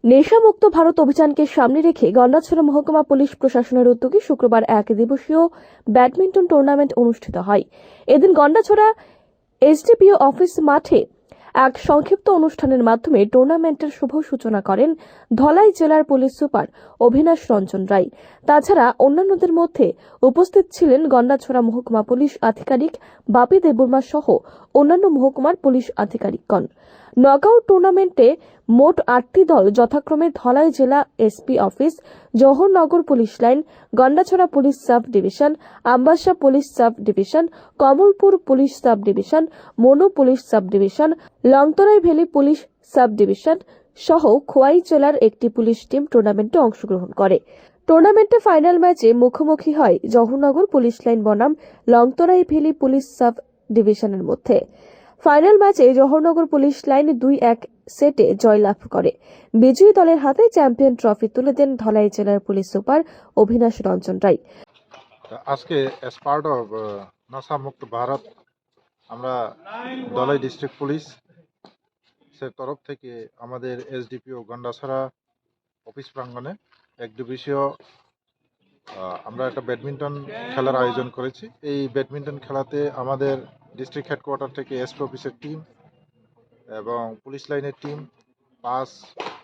নেশামুক্ত ভারত অভিযানকে সামনে রেখে গন্ডাছড়া মহকুমা পুলিশ প্রশাসনের উদ্যোগে শুক্রবার এক দিবসীয় ব্যাডমিন্টন টুর্নামেন্ট অনুষ্ঠিত হয়। এদিন গন্ডাছড়া এসডিপিও অফিস মাঠে এক সংক্ষিপ্ত অনুষ্ঠানের মাধ্যমে টুর্নামেন্টের শুভ সূচনা করেন ধলাই জেলার পুলিশ সুপার অভিনাশ রঞ্জন রায়। তাছাড়া অন্যান্যদের মধ্যে উপস্থিত ছিলেন গন্ডাছড়া মহকুমা পুলিশ আধিকারিক বাপি দেববর্মা সহ অন্যান্য মহকুমার পুলিশ আধিকারিকগণ। নকআউট টুর্নামেন্টে মোট 8টি দল যথাক্রমে ধলাই জেলা SP office, Jawaharnagar police line, Gandacherra police sub division, Ambassa police sub division, Kamalpur police sub division, Manu police sub division, Longtharai valley police sub division সহ খোয়াই জেলার একটি পুলিশ টিম টুর্নামেন্টে অংশগ্রহণ করে। টুর্নামেন্টে ফাইনাল ম্যাচে মুখোমুখি হয় জওহরনগর পুলিশ লাইন বনাম লংতরাই ভ্যালি পুলিশ সাব ডিভিশনের মধ্যে। ফাইনাল ম্যাচে জওহরনগর পুলিশ লাইন 2-1 সেটে জয়লাভ করে। বিজয়ী দলের হাতে চ্যাম্পিয়ন ট্রফি তুলে দেন ধলাই জেলার পুলিশ সুপার অভিনাশ রঞ্জন রায়। আজকে অ্যাজ পার্ট অফ নাসা মুক্ত ভারত আমরা ধলাই ডিস্ট্রিক্ট পুলিশ তরফ থেকে আমাদের এসডিপিও গন্ডাছড়া অফিস প্রাঙ্গণে এক দিবসীয় আমরা একটা ব্যাডমিন্টন খেলার আয়োজন করেছি। এই ব্যাডমিন্টন খেলাতে আমাদের ডিস্ট্রিক্ট হেডকোয়ার্টার থেকে এসপি অফিসের টিম এবং পুলিশ লাইনের টিম, 5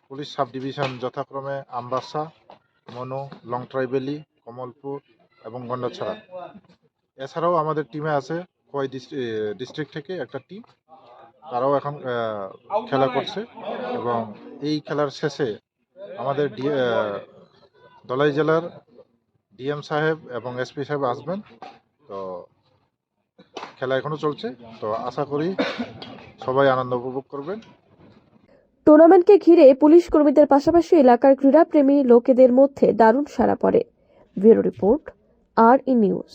পুলিশ সাব ডিভিশন যথাক্রমে আমবাসা, মনু, লংতরাই ভ্যালি, কমলপুর এবং গন্ডাছড়া। এছাড়াও আমাদের টিমে আছে খোয়াই ডিস্ট্রিক্ট থেকে একটা টিম, তারাও এখন খেলা করছে। এবং এই খেলার শেষে আমাদের ধলাই জেলার ডিএম সাহেব এবং এসপি সাহেব আসবেন। তো খেলা এখনো চলছে, তো আশা করি সবাই আনন্দ উপভোগ করবেন। টুর্নামেন্টকে ঘিরে পুলিশ কর্মীদের পাশাপাশি এলাকার ক্রীড়াপ্রেমী লোকেদের মধ্যে দারুণ সাড়া পড়ে। ব্যুরো রিপোর্ট, আর ই নিউজ।